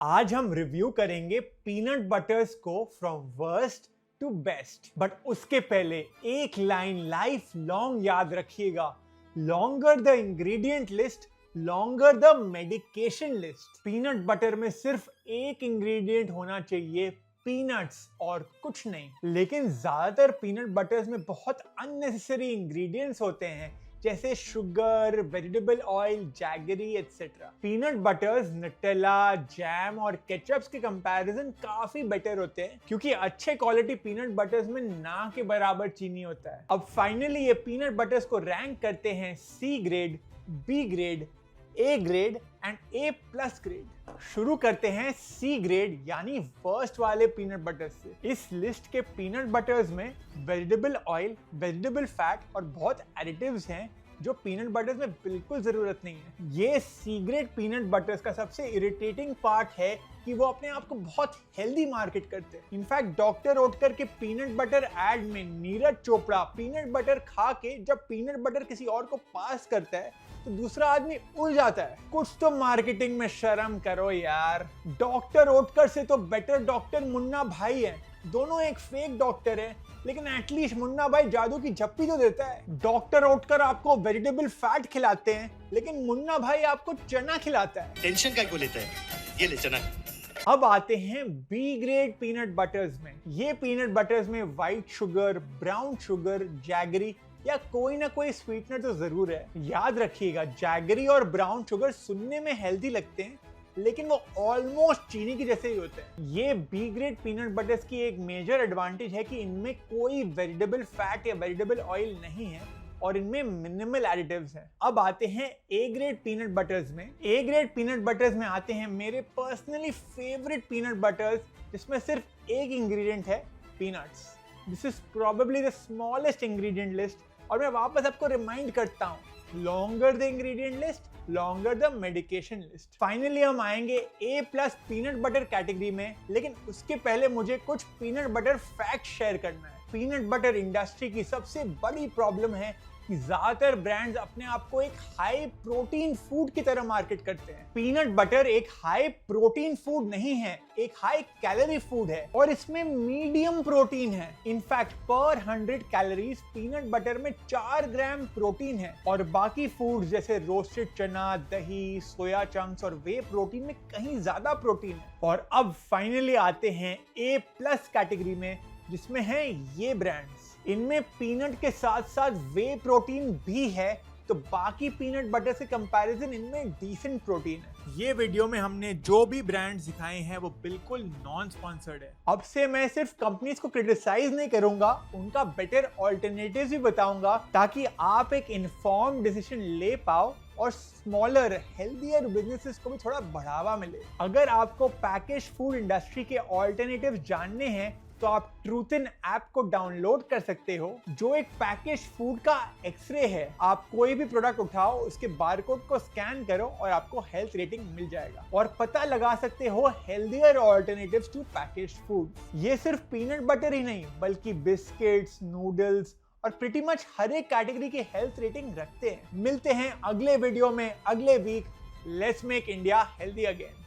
आज हम रिव्यू करेंगे पीनट बटर्स को from worst to best. But उसके पहले एक लाइन लाइफ लॉन्ग याद रखिएगा, longer the ingredient list longer the medication list. Peanut butter में सिर्फ एक इंग्रेडिएंट होना चाहिए, पीनट्स और कुछ नहीं। लेकिन ज्यादातर पीनट बटर्स में बहुत अननेसेसरी इंग्रेडिएंट्स होते हैं, जैसे sugar, vegetable oil, jaggery etcetera. Peanut butters Nutella, jam और केचप्स के कंपैरिजन काफी बेटर होते हैं, क्योंकि अच्छे क्वालिटी पीनट बटर्स में ना के बराबर चीनी होता है। अब फाइनली ये पीनट बटर्स को रैंक करते हैं C grade, B grade, A grade and A plus grade. शुरू करते हैं सी ग्रेड यानी वर्स्ट वाले पीनट बटर से। इस लिस्ट के पीनट बटर्स में वेजिटेबल ऑयल, वेजिटेबल फैट और बहुत एडिटिव्स हैं जो पीनट बटर्स में बिल्कुल जरूरत नहीं है। ये सी ग्रेड पीनट बटर्स का सबसे इरिटेटिंग पार्ट है कि वो अपने आप को बहुत हेल्दी मार्केट करते हैं। इनफैक्ट डॉक्टर ओटकर के पीनट बटर एड में नीरज चोपड़ा पीनट बटर खा के जब पीनट बटर किसी और को पास करता है तो दूसरा आदमी उड़ जाता है। कुछ तो मार्केटिंग में शर्म करो यार। डॉक्टर ओटकर से तो बेटर डॉक्टर मुन्ना भाई है। दोनों एक फेक डॉक्टर है, लेकिन एटलीस्ट मुन्ना भाई जादू की झप्पी तो देता है। डॉक्टर ओटकर आपको वेजिटेबल फैट खिलाते हैं, लेकिन मुन्ना भाई आपको चना खिलाता है। टेंशन का क्यों लेते हैं, ये ले चना। अब आते हैं बी ग्रेड पीनट बटर्स में। ये पीनट बटर्स में white sugar, brown sugar, jaggery या कोई ना कोई स्वीटनर तो जरूर है। याद रखिएगा, जैगरी और ब्राउन शुगर सुनने में हेल्दी लगते हैं, लेकिन वो ऑलमोस्ट चीनी की जैसे ही होते हैं। ये बी ग्रेड पीनट बटर्स की एक मेजर एडवांटेज है कि इनमें कोई वेजिटेबल फैट या वेजिटेबल ऑयल नहीं है और इनमें मिनिमल एडिटिव्स हैं। अब आते हैं ए ग्रेड पीनट बटर्स में। ए ग्रेड पीनट बटर्स में आते हैं मेरे पर्सनली फेवरेट पीनट बटर्स, जिसमें सिर्फ एक इंग्रेडिएंट है, peanuts. This is probably the smallest ingredient list, और मैं वापस आपको रिमाइंड करता हूँ, longer the ingredient list longer the medication list. Finally हम आएंगे ए प्लस पीनट बटर कैटेगरी में, लेकिन उसके पहले मुझे कुछ पीनट बटर फैक्ट शेयर करना है। पीनट बटर इंडस्ट्री की सबसे बड़ी प्रॉब्लम है कि ज्यादातर ब्रांड्स अपने आप को एक हाई प्रोटीन फूड की तरह मार्केट करते हैं। पीनट बटर एक हाई प्रोटीन फूड नहीं है, एक हाई कैलोरी फूड है, और इसमें मीडियम प्रोटीन है। इनफैक्ट पर 100 कैलोरीज पीनट बटर में 4 ग्राम प्रोटीन है, और बाकी फूड जैसे रोस्टेड चना, दही, सोया चंक्स और वे प्रोटीन में कहीं ज्यादा प्रोटीन है। और अब फाइनली आते हैं ए प्लस कैटेगरी में, जिसमें है ये ब्रांड्स। इनमें पीनट के साथ साथ वे प्रोटीन भी है, तो बाकी पीनट बटर से कंपैरिजन इनमें डिसेंट प्रोटीन है। ये वीडियो में हमने जो भी ब्रांड्स दिखाए हैं वो बिल्कुल नॉन स्पॉन्सर्ड है। अब से मैं सिर्फ कंपनीज को क्रिटिसाइज नहीं करूंगा, उनका बेटर ऑल्टरनेटिव्स भी बताऊंगा, ताकि आप एक इन्फॉर्म्ड डिसीजन ले पाओ और स्मॉलर हेल्दियर बिजनेसेस को भी थोड़ा बढ़ावा मिले। अगर आपको पैकेज फूड इंडस्ट्री के ऑल्टरनेटिव जानने हैं तो आप ट्रूथिन ऐप को डाउनलोड कर सकते हो, जो एक पैकेज फूड का एक्सरे है। आप कोई भी प्रोडक्ट उठाओ, उसके बारकोड को स्कैन करो और आपको हेल्थ रेटिंग मिल जाएगा, और पता लगा सकते हो healthier alternatives to package food. ये सिर्फ पीनट बटर ही नहीं, बल्कि बिस्किट्स, नूडल्स और प्रीटी मच हर एक कैटेगरी की हेल्थ रेटिंग रखते हैं। मिलते हैं अगले वीडियो में अगले week. Let's make India healthy again.